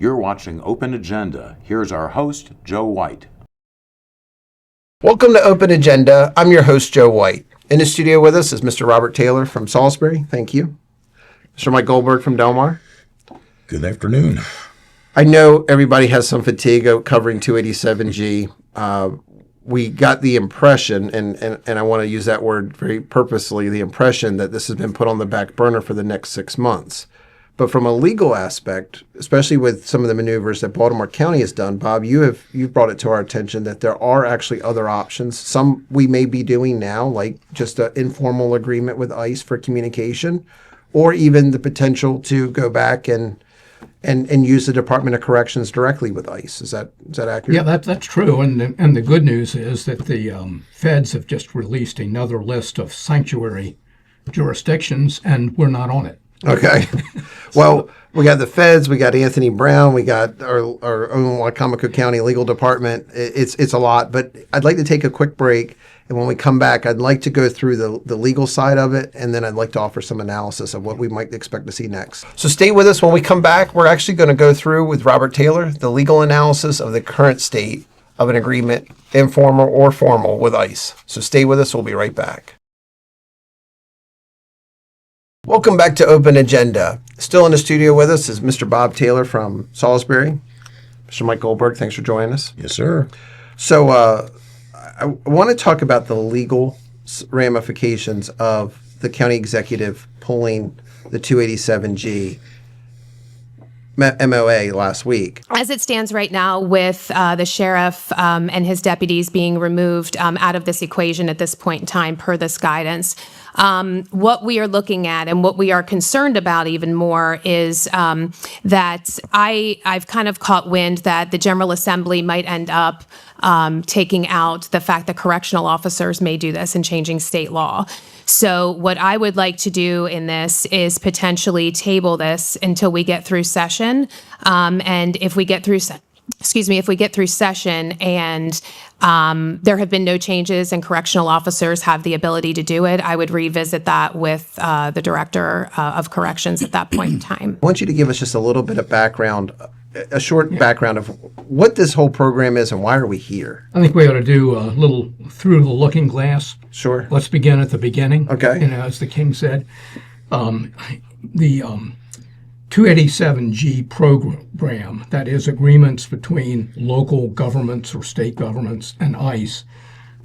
You're watching Open Agenda. Here's our host, Joe White. Welcome to Open Agenda. I'm your host, Joe White. In the studio with us is Mr. Robert Taylor from Salisbury. Thank you. Mr. Mike Goldberg from Delmar. Good afternoon. I know everybody has some fatigue covering 287G. We got the impression, and I want to use that word very purposely, the impression that this has been put on the back burner for the next 6 months. But from a legal aspect, especially with some of the maneuvers that Baltimore County has done, Bob, you've brought it to our attention that there are actually other options. Some we may be doing now, like just an informal agreement with ICE for communication, or even the potential to go back and use the Department of Corrections directly with ICE. Is that accurate? Yeah, that's true. And the good news is that the feds have just released another list of sanctuary jurisdictions, and we're not on it. Okay. Well, we got the feds, we got Anthony Brown, we got our own Wicomico County Legal Department. It's a lot, but I'd like to take a quick break. And when we come back, I'd like to go through the legal side of it, and then I'd like to offer some analysis of what we might expect to see next. So stay with us. When we come back, we're actually going to go through with Robert Taylor the legal analysis of the current state of an agreement, informal or formal, with ICE. So stay with us. We'll be right back. Welcome back to Open Agenda. Still in the studio with us is Mr. Bob Taylor from Salisbury. Mr. Mike Goldberg, thanks for joining us. Yes, sir. So I want to talk about the legal ramifications of the county executive pulling the 287G MOA last week. As it stands right now, with the sheriff and his deputies being removed out of this equation at this point in time per this guidance, what we are looking at and what we are concerned about even more is that I've kind of caught wind that the General Assembly might end up taking out the fact that correctional officers may do this and changing state law. So what I would like to do in this is potentially table this until we get through session. And if we get through session and there have been no changes and correctional officers have the ability to do it, I would revisit that with the director of corrections at that point in time. I want you to give us just a little bit of background, a short background of what this whole program is and why are we here? I think we ought to do a little through the looking glass. Sure. Let's begin at the beginning. Okay. As the king said, the 287G program, that is agreements between local governments or state governments and ICE,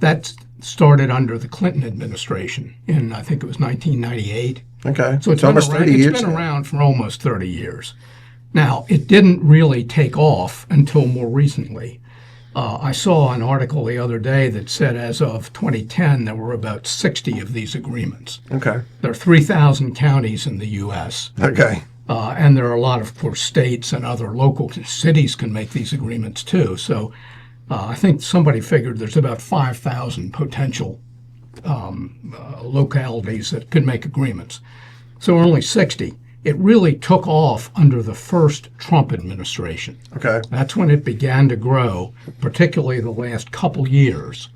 that started under the Clinton administration in, I think it was 1998. Okay. So it's almost 30 years. It's been around for almost 30 years. Now, it didn't really take off until more recently. I saw an article the other day that said as of 2010, there were about 60 of these agreements. Okay. There are 3,000 counties in the U.S. Okay. And there are a lot of course, states and other local cities can make these agreements too. So I think somebody figured there's about 5,000 potential localities that could make agreements. So only 60. It really took off under the first Trump administration. Okay. That's when it began to grow, particularly the last couple years.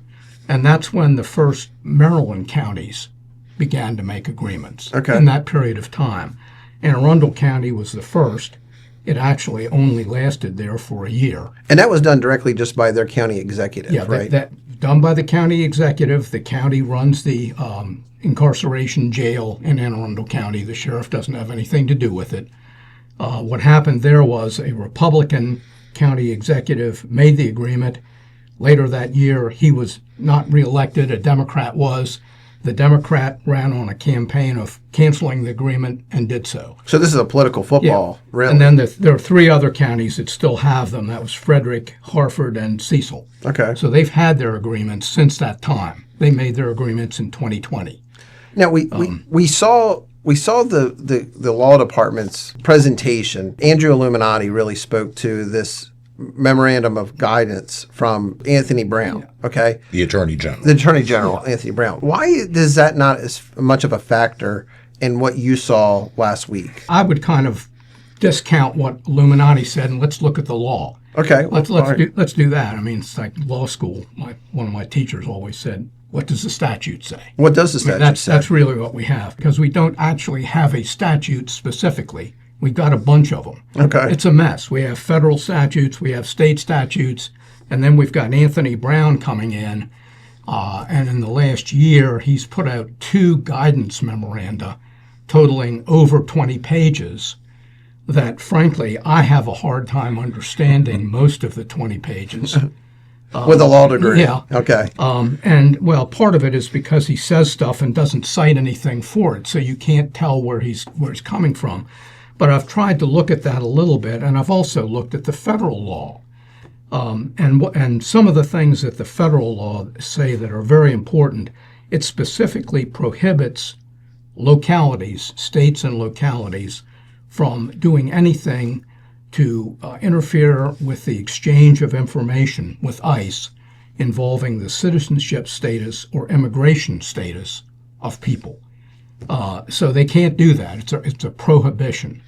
And that's when the first Maryland counties began to make agreements in that period of time. Anne Arundel County was the first. It actually only lasted there for a year. And that was done directly just by their county executive, right? That done by the county executive. The county runs the incarceration jail in Anne Arundel County. The sheriff doesn't have anything to do with it. What happened there was a Republican county executive made the agreement. Later that year, he was not reelected. A Democrat was. The Democrat ran on a campaign of canceling the agreement and did so. So this is a political football, really? And then there are 3 other counties that still have them. That was Frederick, Harford, and Cecil. Okay. So they've had their agreements since that time. They made their agreements in 2020. Now we saw the law department's presentation. Andrew Illuminati really spoke to this memorandum of guidance from Anthony Brown, okay? The Attorney General. The Attorney General, Anthony Brown. Why is that not as much of a factor in what you saw last week? I would kind of discount what Illuminati said and let's look at the law. Okay. Let's do that. I mean, it's like law school. One of my teachers always said, what does the statute say? What does the statute say? That's really what we have, because we don't actually have a statute specifically. We've got a bunch of them. Okay. It's a mess. We have federal statutes, we have state statutes, and then we've got Anthony Brown coming in. And in the last year, he's put out 2 guidance memoranda totaling over 20 pages that, frankly, I have a hard time understanding most of the 20 pages. With a law degree. Yeah. Okay. And, well, part of it is because he says stuff and doesn't cite anything for it, so you can't tell where he's coming from. But I've tried to look at that a little bit, and I've also looked at the federal law. And some of the things that the federal law say that are very important, it specifically prohibits localities, states and localities, from doing anything to interfere with the exchange of information with ICE involving the citizenship status or immigration status of people. So they can't do that. It's a prohibition.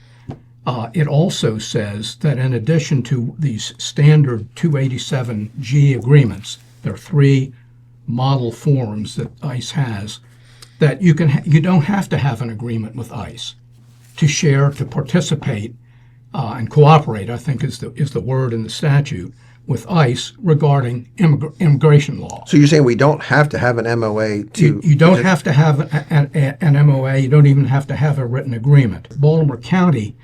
It also says that in addition to these standard 287G agreements, there are 3 model forms that ICE has, that you don't have to have an agreement with ICE to share, to participate, and cooperate, I think is the word in the statute, with ICE regarding immigration law. So you're saying we don't have to have an MOA to... You don't have to have an MOA. You don't even have to have a written agreement. Baltimore County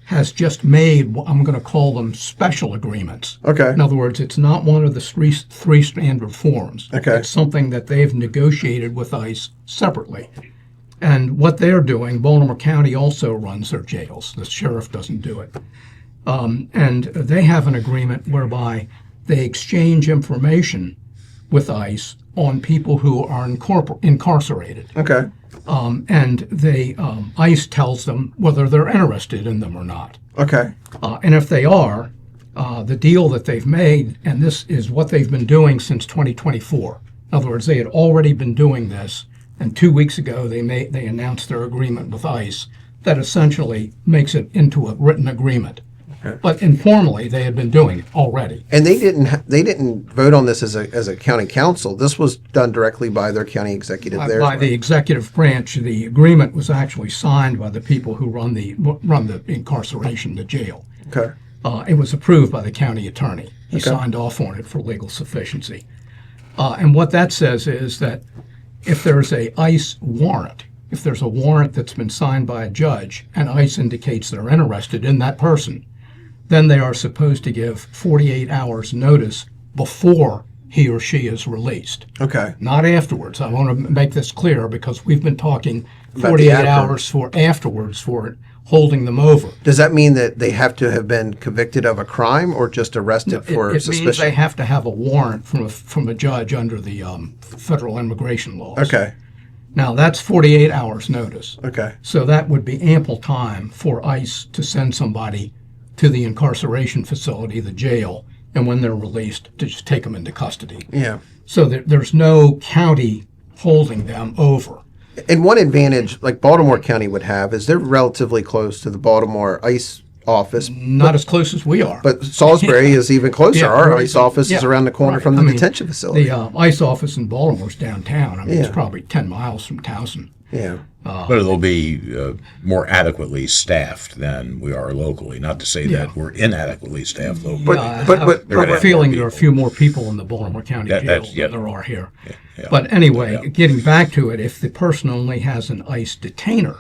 has just made, I'm going to call them special agreements. Okay. In other words, it's not one of the 3 standard forms. Okay. It's something that they've negotiated with ICE separately. And what they're doing, Baltimore County also runs their jails. The sheriff doesn't do it. And they have an agreement whereby they exchange information with ICE on people who are incarcerated. Okay. And ICE tells them whether they're interested in them or not. Okay. And if they are, the deal that they've made, and this is what they've been doing since 2024. In other words, they had already been doing this, and 2 weeks ago they announced their agreement with ICE that essentially makes it into a written agreement. Okay. But informally, they had been doing it already. And they didn't vote on this as a county council. This was done directly by their county executive there. By the executive branch. The agreement was actually signed by the people who run the incarceration, the jail. Okay. It was approved by the county attorney. He signed off on it for legal sufficiency. And what that says is that if there's a ICE warrant, if there's a warrant that's been signed by a judge and ICE indicates they're interested in that person, then they are supposed to give 48 hours notice before he or she is released. Okay. Not afterwards. I want to make this clear because we've been talking 48 hours for afterwards for it, holding them over. Does that mean that they have to have been convicted of a crime or just arrested for It suspicion? means they have to have a warrant from a judge under the federal immigration laws. Okay. Now, that's 48 hours notice. Okay. So that would be ample time for ICE to send somebody to the incarceration facility, the jail, and when they're released, to just take them into custody. Yeah. So there's no county holding them over. And one advantage, like Baltimore County would have, is they're relatively close to the Baltimore ICE office. Not as close as we are. But Salisbury is even closer. Yeah, Our right. ICE office is Yeah, around the corner right. from the I mean, detention facility. The ICE office in Baltimore's downtown. I mean, Yeah. it's probably 10 miles from Towson. Yeah. But it'll be more adequately staffed than we are locally. Not to say that we're inadequately staffed locally. But- Yeah, but- I but- have a but- feeling there are a few more people in the Baltimore County jail that's- than there are here. Yeah. But anyway, getting back to it, if the person only has an ICE detainer,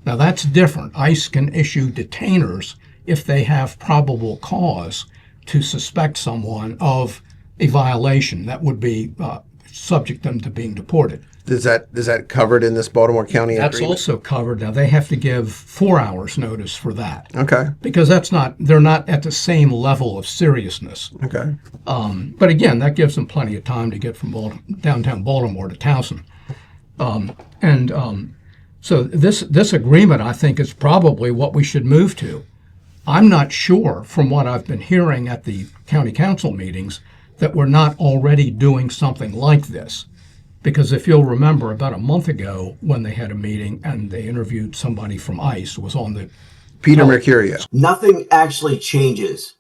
now that's different. ICE can issue detainers if they have probable cause to suspect someone of a violation that would be subject them to being deported. Is that covered in this Baltimore County That's agreement? also covered. Now they have to give 4 hours notice for that Okay. because they're not at the same level of seriousness. Okay. But again, that gives them plenty of time to get from downtown Baltimore to Towson. So this agreement, I think, is probably what we should move to. I'm not sure, from what I've been hearing at the county council meetings, that we're not already doing something like this. Because if you'll remember, about a month ago, when they had a meeting and they interviewed somebody from ICE, was on the Peter Mercurio. Nothing actually changes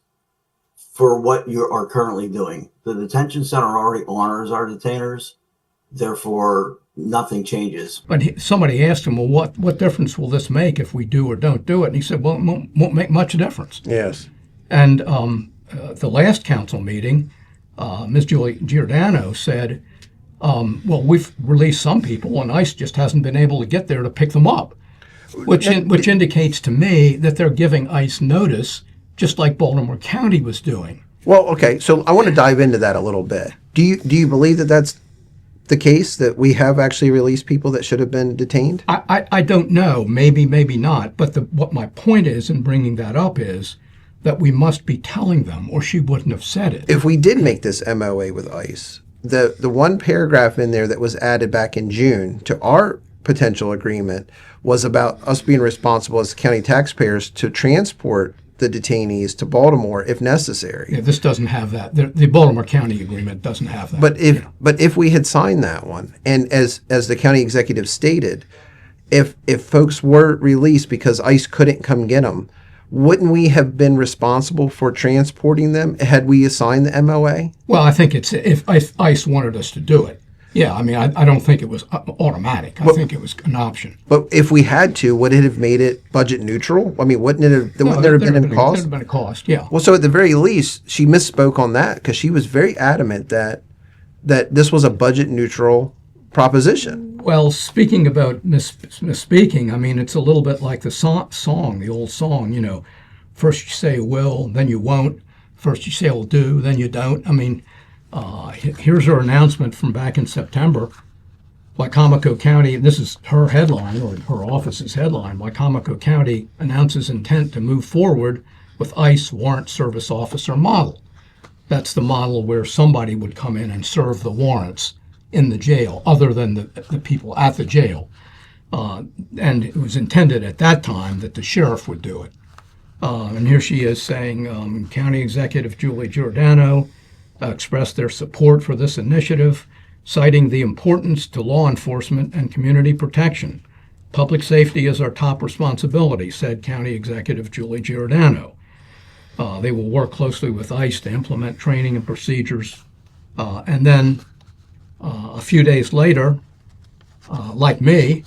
for what you are currently doing. The detention center already honors our detainers. Therefore, nothing changes. But somebody asked him, well, what difference will this make if we do or don't do it? And he said, well, it won't make much difference. Yes. And the last council meeting, Ms. Julie Giordano said, well, we've released some people, and ICE just hasn't been able to get there to pick them up, which indicates to me that they're giving ICE notice, just like Baltimore County was doing. Well, okay, so I want to dive into that a little bit. Do you believe that that's the case, that we have actually released people that should have been detained? I don't know. Maybe not. But what my point is in bringing that up is that we must be telling them, or she wouldn't have said it. If we did make this MOA with ICE, the one paragraph in there that was added back in June to our potential agreement was about us being responsible as county taxpayers to transport the detainees to Baltimore if necessary. Yeah, this doesn't have that. The Baltimore County agreement doesn't have that. But if we had signed that one, and as the county executive stated, if folks were released because ICE couldn't come get them, wouldn't we have been responsible for transporting them had we assigned the MOA? Well, I think it's if ICE wanted us to do it. Yeah, I mean, I don't think it was automatic. I think it was an option. But if we had to, would it have made it budget neutral? I mean, wouldn't there have been a cost? There have been a cost, yeah. Well, so at the very least, she misspoke on that because she was very adamant that this was a budget neutral proposition. Well, speaking about misspeaking, I mean, it's a little bit like the song, the old song, you know, first you say will, then you won't. First you say will do, then you don't. I mean, here's her announcement from back in September. Wicomico County, this is her headline, or her office's headline, Wicomico County announces intent to move forward with ICE warrant service officer model. That's the model where somebody would come in and serve the warrants in the jail, other than the people at the jail. And it was intended at that time that the sheriff would do it. And here she is saying, County Executive Julie Giordano expressed their support for this initiative, citing the importance to law enforcement and community protection. Public safety is our top responsibility, said County Executive Julie Giordano. They will work closely with ICE to implement training and procedures. And then a few days later, like me,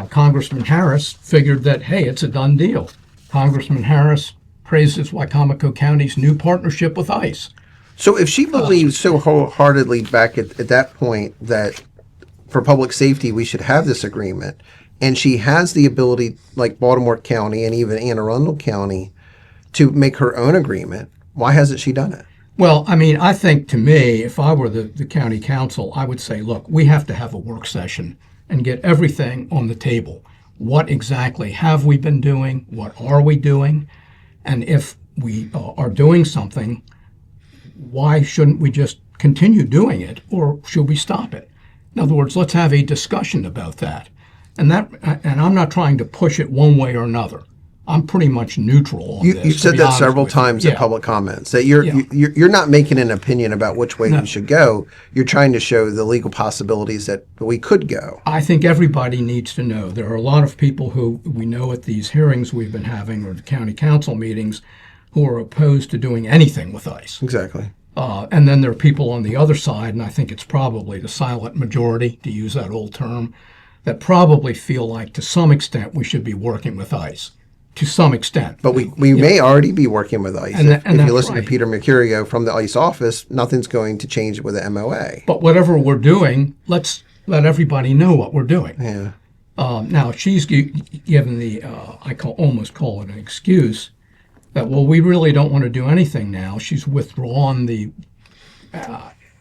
Congressman Harris figured that, hey, it's a done deal. Congressman Harris praises Wicomico County's new partnership with ICE. So if she believes so wholeheartedly back at that point that for public safety we should have this agreement, and she has the ability, like Baltimore County and even Anne Arundel County, to make her own agreement, why hasn't she done it? Well, I mean, I think to me, if I were the county council, I would say, look, we have to have a work session and get everything on the table. What exactly have we been doing? What are we doing? And if we are doing something, why shouldn't we just continue doing it, or should we stop it? In other words, let's have a discussion about that. And I'm not trying to push it one way or another. I'm pretty much neutral on this. You've said that several times in public comments, that you're not making an opinion about which way we should go. You're trying to show the legal possibilities that we could go. I think everybody needs to know. There are a lot of people who we know at these hearings we've been having, or the county council meetings, who are opposed to doing anything with ICE. Exactly. And then there are people on the other side, and I think it's probably the silent majority, to use that old term, that probably feel like to some extent we should be working with ICE. To some extent. But we may already be working with ICE. If you listen to Peter Mercurio from the ICE office, nothing's going to change with the MOA. But whatever we're doing, let's let everybody know what we're doing. Yeah. Now, she's given the, almost call it an excuse, that, well, we really don't want to do anything now. She's withdrawn the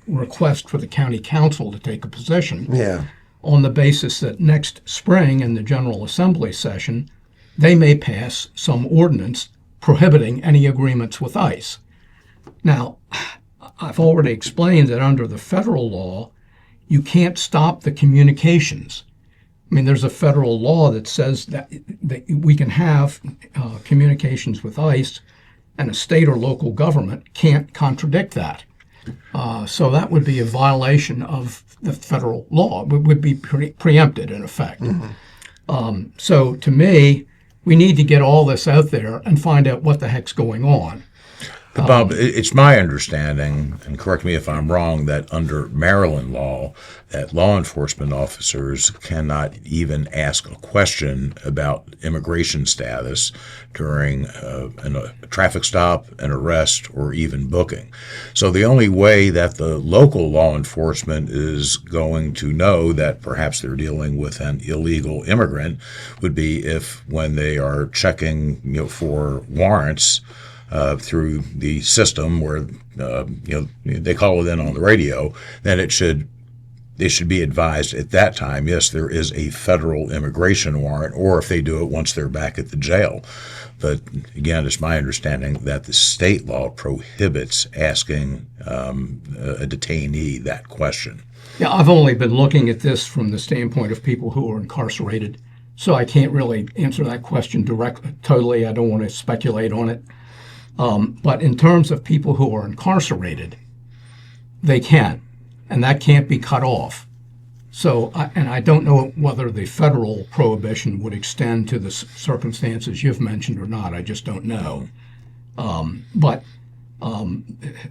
request for the county council to take a position on the basis that next spring in the General Assembly session, they may pass some ordinance prohibiting any agreements with ICE. Now, I've already explained that under the federal law, you can't stop the communications. I mean, there's a federal law that says that we can have communications with ICE, and a state or local government can't contradict that. So that would be a violation of the federal law. It would be preempted, in effect. Mm-hmm. So to me, we need to get all this out there and find out what the heck's going on. Bob, it's my understanding, and correct me if I'm wrong, that under Maryland law, that law enforcement officers cannot even ask a question about immigration status during a traffic stop, an arrest, or even booking. So the only way that the local law enforcement is going to know that perhaps they're dealing with an illegal immigrant would be if, when they are checking, for warrants through the system where they call it in on the radio, then they should be advised at that time, yes, there is a federal immigration warrant, or if they do it once they're back at the jail. But again, it's my understanding that the state law prohibits asking a detainee that question. Yeah, I've only been looking at this from the standpoint of people who are incarcerated, so I can't really answer that question directly. Totally, I don't want to speculate on it. But in terms of people who are incarcerated, they can, and that can't be cut off. So, I don't know whether the federal prohibition would extend to the circumstances you've mentioned or not. I just don't know.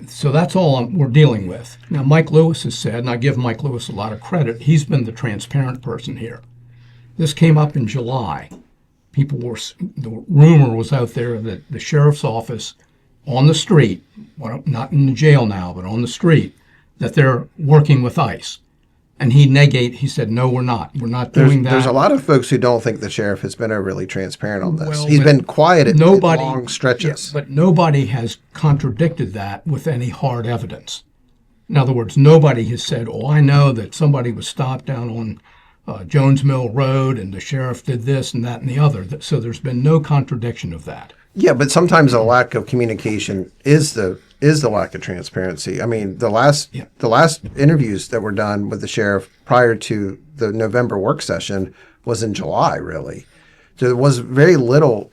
So that's all we're dealing with. Now, Mike Lewis has said, and I give Mike Lewis a lot of credit, he's been the transparent person here. This came up in July. The rumor was out there that the sheriff's office on the street, not in the jail now, but on the street, that they're working with ICE. And he said, no, we're not. We're not doing that. There's a lot of folks who don't think the sheriff has been overly transparent on this. Well, He's been quiet at nobody, long stretches. Yeah, but nobody has contradicted that with any hard evidence. In other words, nobody has said, oh, I know that somebody was stopped down on Jones Mill Road and the sheriff did this and that and the other. So there's been no contradiction of that. Yeah, but sometimes a lack of communication is the lack of transparency. I mean, the last interviews that were done with the sheriff prior to the November work session was in July, really. So there was very little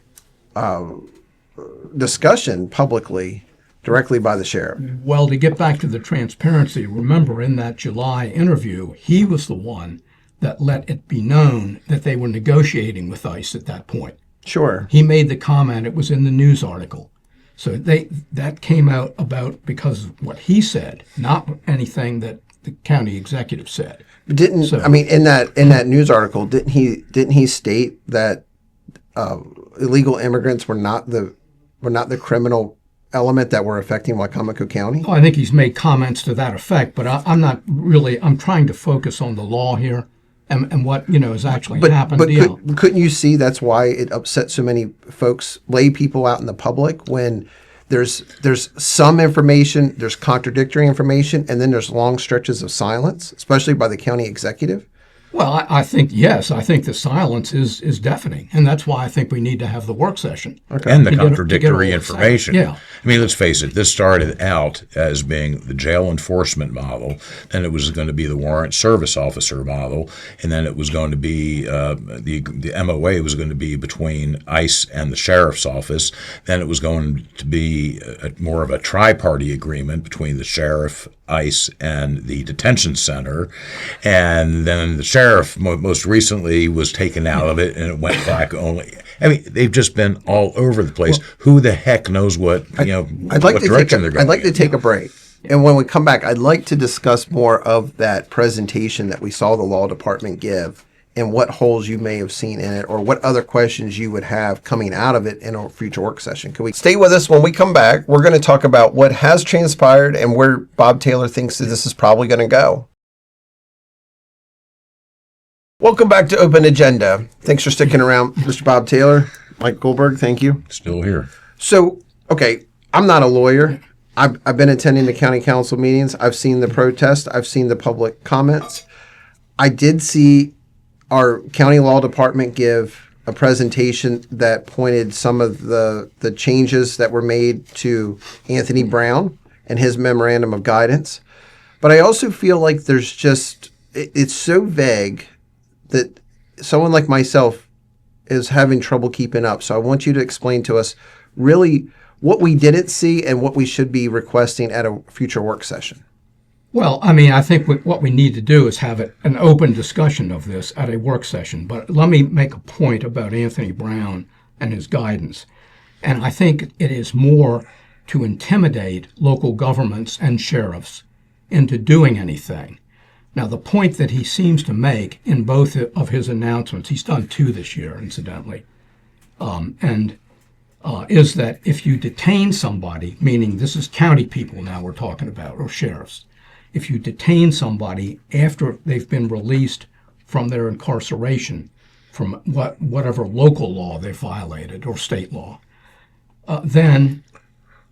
discussion publicly directly by the sheriff. Well, to get back to the transparency, remember in that July interview, he was the one that let it be known that they were negotiating with ICE at that point. Sure. He made the comment, it was in the news article. So that came out about because of what he said, not anything that the county executive said. In that news article, didn't he state that illegal immigrants were not the criminal element that were affecting Wicomico County? Oh, I think he's made comments to that effect, but I'm trying to focus on the law here and what has actually happened. But couldn't you see that's why it upset so many folks, lay people out in the public, when there's some information, there's contradictory information, and then there's long stretches of silence, especially by the county executive? Well, I think, yes, I think the silence is deafening, and that's why I think we need to have the work session. Okay. And the contradictory information. Yeah. I mean, let's face it, this started out as being the jail enforcement model, then it was going to be the warrant service officer model, and then it was going to be the MOA was going to be between ICE and the sheriff's office. Then it was going to be more of a tri-party agreement between the sheriff, ICE, and the detention center. And then the sheriff most recently was taken out of it, and it went back only. I mean, they've just been all over the place. Well, who the heck knows what direction they're going? I'd like to take a break. And when we come back, I'd like to discuss more of that presentation that we saw the law department give and what holes you may have seen in it or what other questions you would have coming out of it in a future work session. Can we stay with us when we come back? We're going to talk about what has transpired and where Bob Taylor thinks that this is probably going to go. Welcome back to Open Agenda. Thanks for sticking around, Mr. Bob Taylor. Mike Goldberg, thank you. Still here. So, okay, I'm not a lawyer. I've been attending the county council meetings. I've seen the protest. I've seen the public comments. I did see our county law department give a presentation that pointed some of the changes that were made to Anthony Brown and his memorandum of guidance. But I also feel like there's just, it's so vague that someone like myself is having trouble keeping up. So I want you to explain to us really what we didn't see and what we should be requesting at a future work session. Well, I mean, I think what we need to do is have an open discussion of this at a work session. But let me make a point about Anthony Brown and his guidance. And I think it is more to intimidate local governments and sheriffs into doing anything. Now, the point that he seems to make in both of his announcements, he's done 2 this year, incidentally, is that if you detain somebody, meaning this is county people now we're talking about, or sheriffs, if you detain somebody after they've been released from their incarceration, from whatever local law they violated or state law, then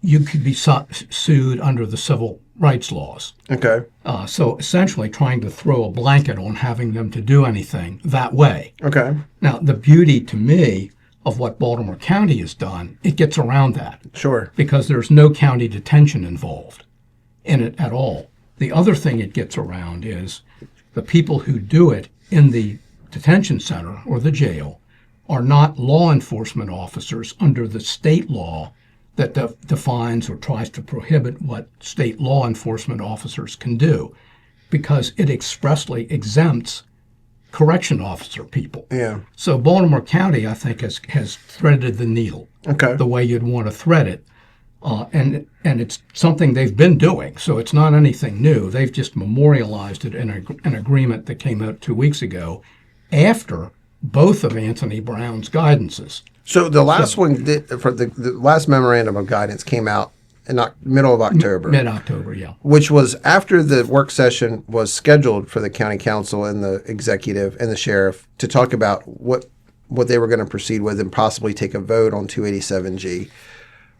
you could be sued under the civil rights laws. Okay. So essentially trying to throw a blanket on having them to do anything that way. Okay. Now, the beauty to me of what Baltimore County has done, it gets around that. Sure. Because there's no county detention involved in it at all. The other thing it gets around is the people who do it in the detention center or the jail are not law enforcement officers under the state law that defines or tries to prohibit what state law enforcement officers can do, because it expressly exempts correction officer people. Yeah. So Baltimore County, I think, has threaded the needle Okay. the way you'd want to thread it. And it's something they've been doing, so it's not anything new. They've just memorialized it in an agreement that came out 2 weeks ago after both of Anthony Brown's guidances. So the last one, for the last memorandum of guidance came out in middle of October. Mid-October, yeah. Which was after the work session was scheduled for the county council and the executive and the sheriff to talk about what they were going to proceed with and possibly take a vote on 287G.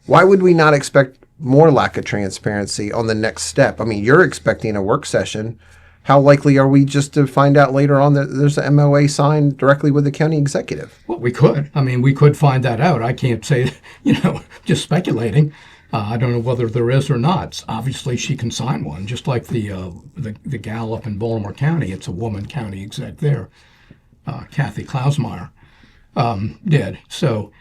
Why would we not expect more lack of transparency on the next step? I mean, you're expecting a work session. How likely are we just to find out later on that there's an MOA signed directly with the county executive? Well, we could. I mean, we could find that out. I can't say, just speculating. I don't know whether there is or not. Obviously, she can sign one, just like the gal up in Baltimore County. It's a woman county exec there, Kathy Klausmeyer, did. So,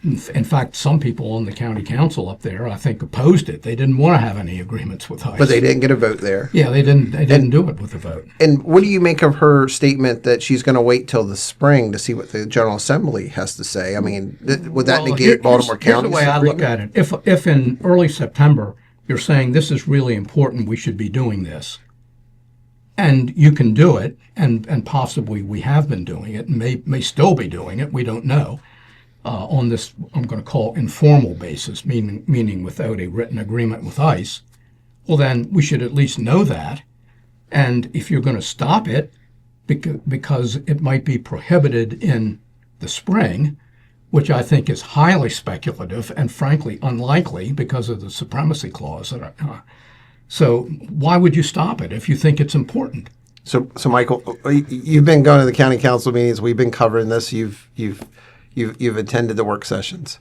in fact, some people on the county council up there, I think, opposed it. They didn't want to have any agreements with ICE. But they didn't get a vote there. Yeah, they didn't do it with a vote. And what do you make of her statement that she's going to wait till the spring to see what the General Assembly has to say? I mean, would that negate Baltimore County's Here's the way I look at it. If in early September you're saying this is really important, we should be doing this, and you can do it, and possibly we have been doing it, and may still be doing it, we don't know, on this, I'm going to call informal basis, meaning without a written agreement with ICE, well, then we should at least know that. And if you're going to stop it, because it might be prohibited in the spring, which I think is highly speculative and frankly unlikely because of the supremacy clause. So why would you stop it if you think it's important? So Michael, you've been going to the county council meetings. We've been covering this. You've attended the work sessions.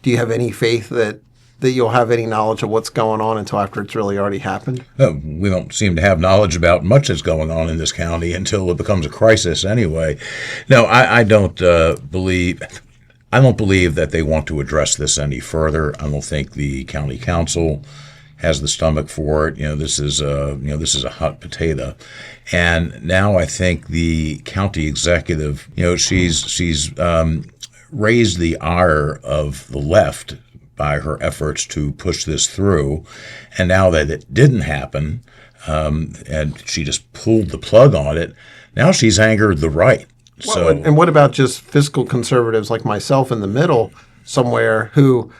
Do you have any faith that you'll have any knowledge of what's going on until after it's really already happened? We don't seem to have knowledge about much that's going on in this county until it becomes a crisis anyway. No, I don't believe that they want to address this any further. I don't think the county council has the stomach for it. This is a hot potato. And now I think the county executive, she's raised the ire of the left by her efforts to push this through. And now that it didn't happen, and she just pulled the plug on it, now she's angered the right. Well, and what about just fiscal conservatives like myself in the middle somewhere who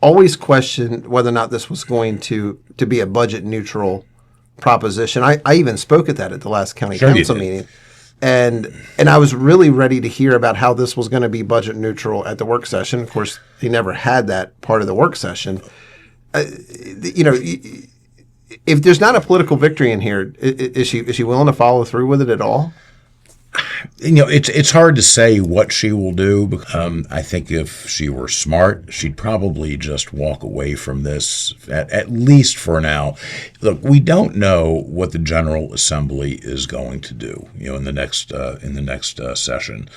always questioned whether or not this was going to be a budget neutral proposition? I even spoke at the last county council meeting. And I was really ready to hear about how this was going to be budget neutral at the work session. Of course, they never had that part of the work session. If there's not a political victory in here, is she willing to follow through with it at all? It's hard to say what she will do. I think if she were smart, she'd probably just walk away from this, at least for now. Look, we don't know what the General Assembly is going to do, in the next session.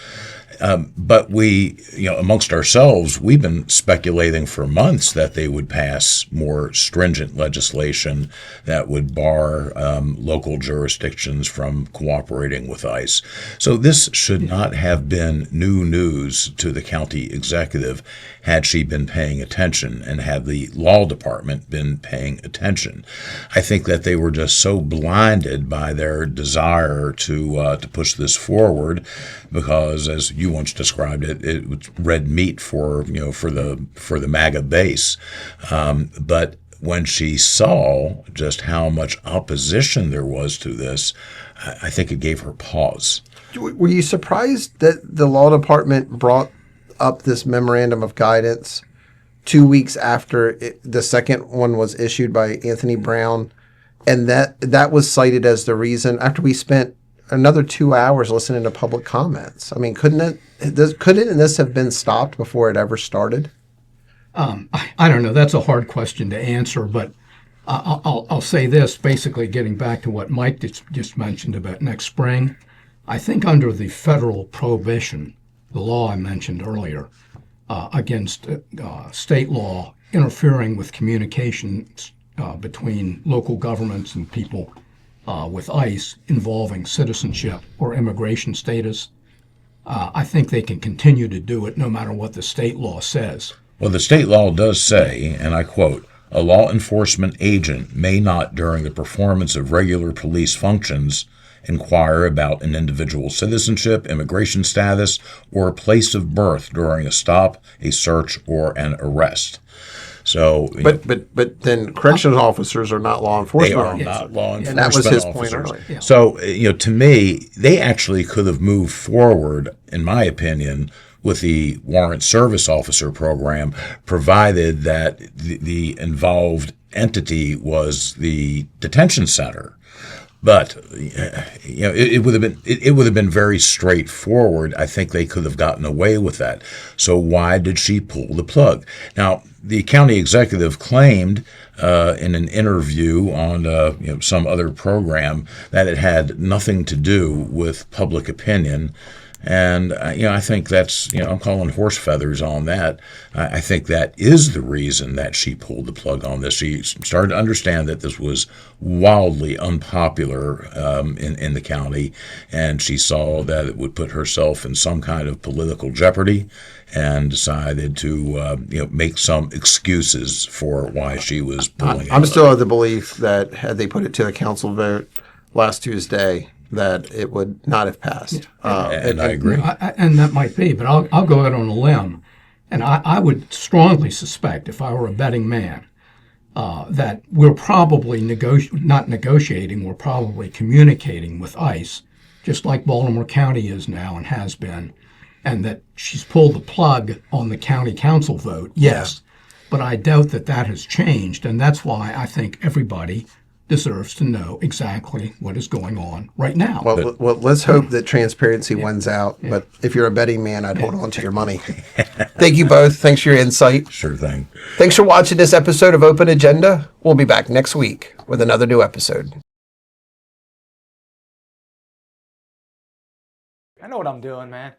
But we, amongst ourselves, we've been speculating for months that they would pass more stringent legislation that would bar local jurisdictions from cooperating with ICE. So So this should not have been new news to the county executive had she been paying attention and had the law department been paying attention. I think that they were just so blinded by their desire to push this forward, because, as you once described it, it was red meat for the MAGA base. But when she saw just how much opposition there was to this, I think it gave her pause. Were you surprised that the law department brought up this memorandum of guidance 2 weeks after the second one was issued by Anthony Brown, and that was cited as the reason after we spent another 2 hours listening to public comments? I mean, couldn't this have been stopped before it ever started? I don't know. That's a hard question to answer, but I'll say this, basically getting back to what Mike just mentioned about next spring. I think under the federal prohibition, the law I mentioned earlier, against state law interfering with communications between local governments and people with ICE involving citizenship or immigration status, I think they can continue to do it no matter what the state law says. Well, the state law does say, and I quote, "A law enforcement agent may not, during the performance of regular police functions, inquire about an individual's citizenship, immigration status, or place of birth during a stop, a search, or an arrest." So, But then corrections officers are not law they enforcement are officers. not law enforcement And that was his point officers. earlier. Yeah. So, to me, they actually could have moved forward, in my opinion, with the warrant service officer program, provided that the involved entity was the detention center. But it would have been very straightforward. I think they could have gotten away with that. So why did she pull the plug? Now, the county executive claimed in an interview on some other program that it had nothing to do with public opinion. And, I think that's, I'm calling horse feathers on that. I think that is the reason that she pulled the plug on this. She started to understand that this was wildly unpopular in the county, and she saw that it would put herself in some kind of political jeopardy, and decided to, make some excuses for why she was pulling it. I'm still of the belief that had they put it to a council vote last Tuesday, that it would not have passed. And I agree. And that might be, but I'll go out on a limb, and I would strongly suspect, if I were a betting man, that we're probably not negotiating, we're probably communicating with ICE, just like Baltimore County is now and has been, and that she's pulled the plug on the county council vote, yes. But I doubt that has changed, and that's why I think everybody deserves to know exactly what is going on right now. Well, let's hope that transparency wins out. Yeah. But if you're a betting man, I'd hold on to your money. Thank you both. Thanks for your insight. Sure thing. Thanks for watching this episode of Open Agenda. We'll be back next week with another new episode. I know what I'm doing, man.